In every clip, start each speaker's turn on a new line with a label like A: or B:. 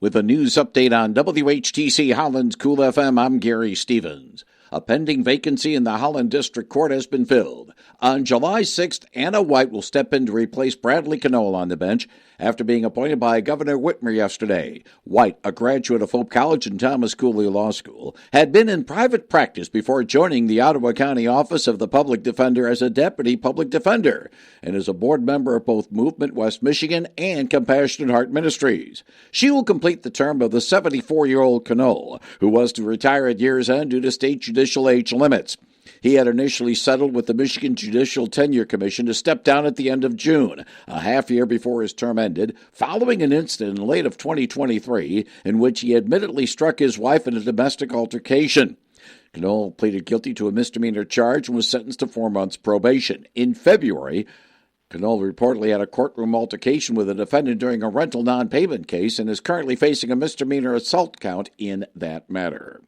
A: With a news update on WHTC Holland's Cool FM, I'm Gary Stevens. A pending vacancy in the Holland District Court has been filled. On July 6th, Anna White will step in to replace Bradley Knoll on the bench after being appointed by Governor Whitmer yesterday. White, a graduate of Hope College and Thomas Cooley Law School, had been in private practice before joining the Ottawa County Office of the Public Defender as a deputy public defender, and is a board member of both Movement West Michigan and Compassionate Heart Ministries. She will complete the term of the 74-year-old Knoll, who was to retire at year's end due to state judicial age limits. He had initially settled with the Michigan Judicial Tenure Commission to step down at the end of June, a half year before his term ended, following an incident in late of 2023 in which he admittedly struck his wife in a domestic altercation. Knoll pleaded guilty to a misdemeanor charge and was sentenced to 4 months probation. In February, Knoll reportedly had a courtroom altercation with a defendant during a rental non-payment case and is currently facing a misdemeanor assault count in that matter.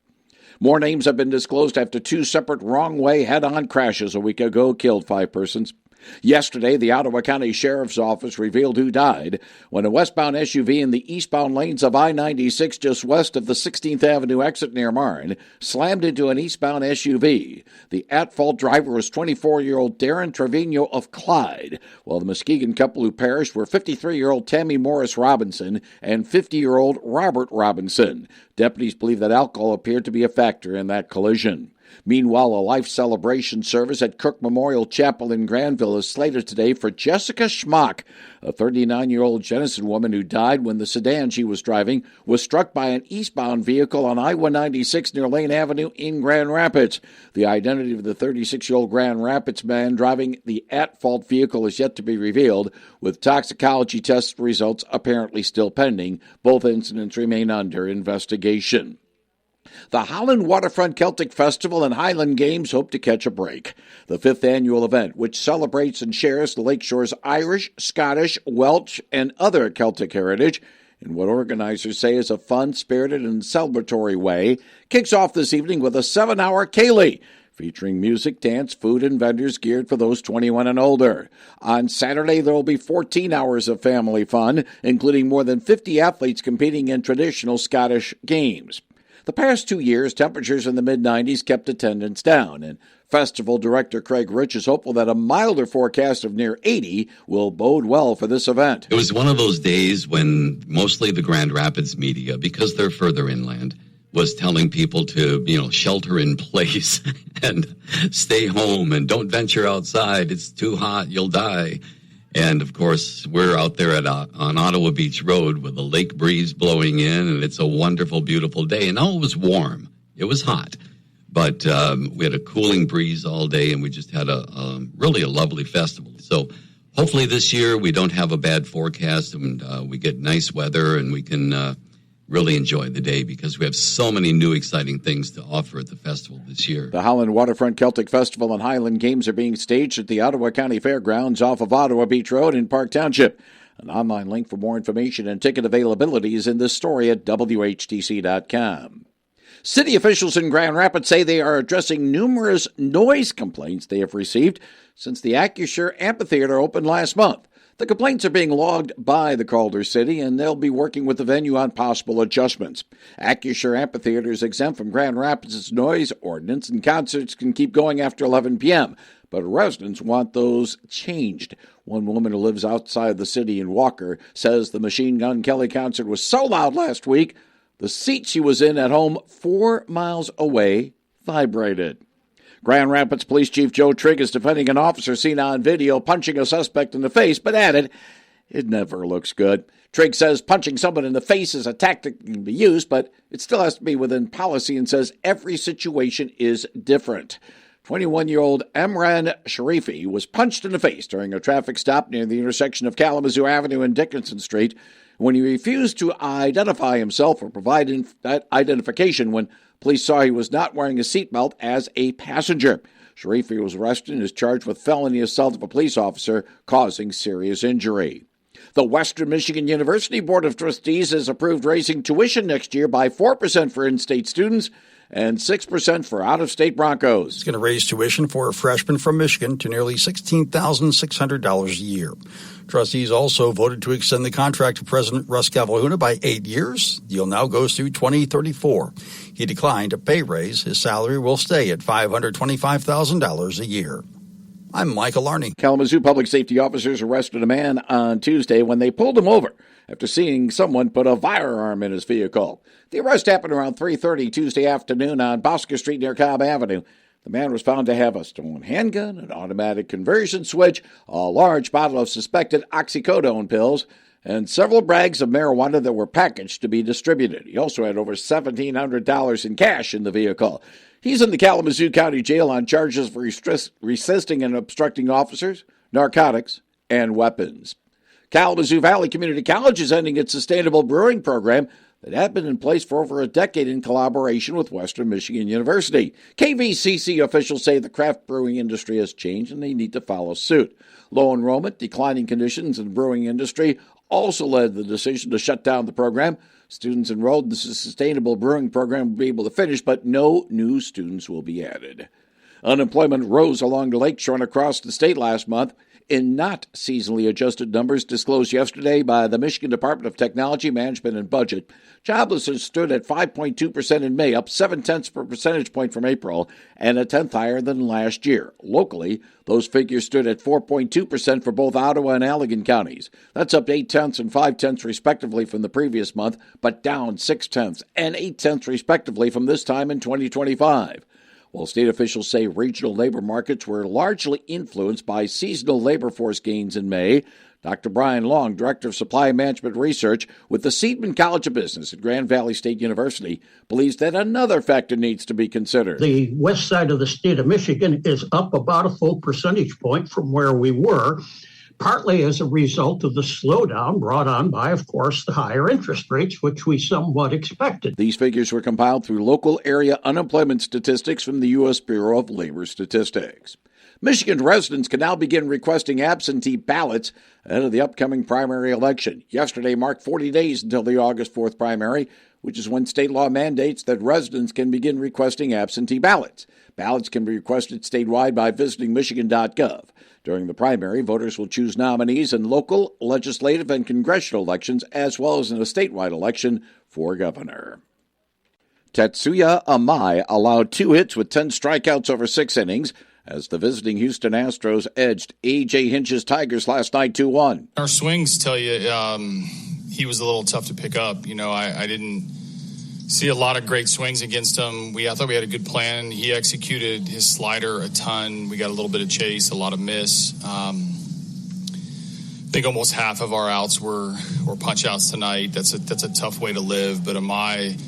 A: More names have been disclosed after 2 separate wrong-way head-on crashes a week ago killed 5 persons. Yesterday, the Ottawa County Sheriff's Office revealed who died when a westbound SUV in the eastbound lanes of I-96 just west of the 16th Avenue exit near Marne slammed into an eastbound SUV. The at-fault driver was 24-year-old Darren Trevino of Clyde, while the Muskegon couple who perished were 53-year-old Tammy Morris Robinson and 50-year-old Robert Robinson. Deputies believe that alcohol appeared to be a factor in that collision. Meanwhile, a life celebration service at Cook Memorial Chapel in Granville is slated today for Jessica Schmock, a 39-year-old Jenison woman who died when the sedan she was driving was struck by an eastbound vehicle on I-196 near Lane Avenue in Grand Rapids. The identity of the 36-year-old Grand Rapids man driving the at-fault vehicle is yet to be revealed, with toxicology test results apparently still pending. Both incidents remain under investigation. The Holland Waterfront Celtic Festival and Highland Games hope to catch a break. The 5th annual event, which celebrates and shares the Lakeshore's Irish, Scottish, Welsh, and other Celtic heritage, in what organizers say is a fun, spirited, and celebratory way, kicks off this evening with a 7-hour ceilidh, featuring music, dance, food, and vendors geared for those 21 and older. On Saturday, there will be 14 hours of family fun, including more than 50 athletes competing in traditional Scottish games. The past 2 years, temperatures in the mid-90s kept attendance down, and festival director Craig Rich is hopeful that a milder forecast of near 80 will bode well for this event.
B: It was one of those days when mostly the Grand Rapids media, because they're further inland, was telling people to, shelter in place and stay home and don't venture outside. It's too hot, you'll die. And, of course, we're out there on Ottawa Beach Road with a lake breeze blowing in, and it's a wonderful, beautiful day. And it was warm. It was hot. But we had a cooling breeze all day, and we just had really a lovely festival. So hopefully this year we don't have a bad forecast, and we get nice weather, and we can really enjoy the day because we have so many new exciting things to offer at the festival this year.
A: The Holland Waterfront Celtic Festival and Highland Games are being staged at the Ottawa County Fairgrounds off of Ottawa Beach Road in Park Township. An online link for more information and ticket availability is in this story at WHTC.com. City officials in Grand Rapids say they are addressing numerous noise complaints they have received since the Acusure Amphitheater opened last month. The complaints are being logged by the Calder City, and they'll be working with the venue on possible adjustments. Acusure Amphitheater is exempt from Grand Rapids' noise ordinance, and concerts can keep going after 11 p.m., but residents want those changed. One woman who lives outside the city in Walker says the Machine Gun Kelly concert was so loud last week, the seat she was in at home 4 miles away vibrated. Grand Rapids Police Chief Joe Trigg is defending an officer seen on video punching a suspect in the face, but added, it never looks good. Trigg says punching someone in the face is a tactic that can be used, but it still has to be within policy and says every situation is different. 21-year-old Emran Sharifi was punched in the face during a traffic stop near the intersection of Kalamazoo Avenue and Dickinson Street when he refused to identify himself or provide that identification when police saw he was not wearing a seatbelt as a passenger. Sharifi was arrested and is charged with felony assault of a police officer causing serious injury. The Western Michigan University Board of Trustees has approved raising tuition next year by 4% for in-state students and 6% for out-of-state Broncos.
C: It's going to raise tuition for a freshman from Michigan to nearly $16,600 a year. Trustees also voted to extend the contract to President Russ Cavalhuna by 8 years. The deal now goes through 2034. He declined a pay raise. His salary will stay at $525,000 a year. I'm Michael Arney.
A: Kalamazoo public safety officers arrested a man on Tuesday when they pulled him over after seeing someone put a firearm in his vehicle. The arrest happened around 3:30 Tuesday afternoon on Bosca Street near Cobb Avenue. The man was found to have a stolen handgun, an automatic conversion switch, a large bottle of suspected oxycodone pills, and several bags of marijuana that were packaged to be distributed. He also had over $1,700 in cash in the vehicle. He's in the Kalamazoo County Jail on charges for resisting and obstructing officers, narcotics, and weapons. Kalamazoo Valley Community College is ending its sustainable brewing program that had been in place for over a decade in collaboration with Western Michigan University. KVCC officials say the craft brewing industry has changed and they need to follow suit. Low enrollment, declining conditions in the brewing industry also led the decision to shut down the program. Students enrolled in the sustainable brewing program will be able to finish, but no new students will be added. Unemployment rose along the lakeshore and across the state last month in not seasonally adjusted numbers disclosed yesterday by the Michigan Department of Technology, Management, and Budget. Joblessness stood at 5.2% in May, up 0.7 percentage point from April, and a tenth higher than last year. Locally, those figures stood at 4.2% for both Ottawa and Allegan counties. That's up 0.8 and 0.5 respectively from the previous month, but down 0.6 and 0.8 respectively from this time in 2025. While state officials say regional labor markets were largely influenced by seasonal labor force gains in May, Dr. Brian Long, Director of Supply Management Research with the Seidman College of Business at Grand Valley State University, believes that another factor needs to be considered.
D: The west side of the state of Michigan is up about a full percentage point from where we were, partly as a result of the slowdown brought on by, of course, the higher interest rates, which we somewhat expected.
A: These figures were compiled through local area unemployment statistics from the U.S. Bureau of Labor Statistics. Michigan residents can now begin requesting absentee ballots ahead of the upcoming primary election. Yesterday marked 40 days until the August 4th primary, which is when state law mandates that residents can begin requesting absentee ballots. Ballots can be requested statewide by visiting Michigan.gov. During the primary, voters will choose nominees in local, legislative, and congressional elections, as well as in a statewide election for governor. Tetsuya Amai allowed 2 hits with 10 strikeouts over 6 innings as the visiting Houston Astros edged A.J. Hinch's Tigers last night 2-1.
E: Our swings tell you he was a little tough to pick up. You know, I didn't see a lot of great swings against him. I thought we had a good plan. He executed his slider a ton. We got a little bit of chase, a lot of miss. I think almost half of our outs were punch outs tonight. That's a tough way to live, but Amai,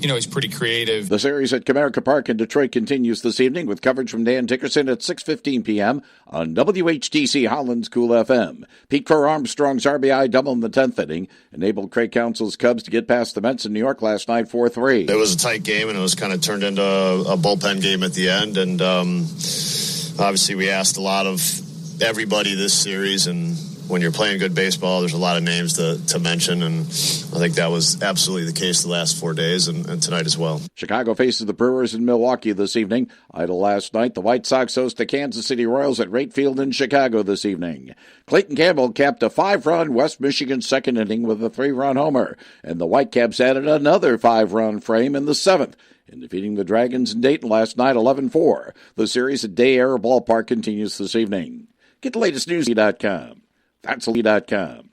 E: you know, he's pretty creative.
A: The series at Comerica Park in Detroit continues this evening with coverage from Dan Dickerson at 6:15 p.m. on WHTC Holland's Cool FM. Pete Crow Armstrong's RBI double in the 10th inning enabled Craig Counsell's Cubs to get past the Mets in New York last night 4-3.
F: It was a tight game, and it was kind of turned into a bullpen game at the end. And obviously we asked a lot of everybody this series, and when you're playing good baseball, there's a lot of names to mention, and I think that was absolutely the case the last 4 days and tonight as well.
A: Chicago faces the Brewers in Milwaukee this evening. Idle last night, the White Sox host the Kansas City Royals at Rate Field in Chicago this evening. Clayton Campbell capped a 5-run West Michigan second inning with a 3-run homer, and the Whitecaps added another 5-run frame in the 7th. In defeating the Dragons in Dayton last night 11-4. The series at Day Air Ballpark continues this evening. Get the latest news.com. That's Lee.com.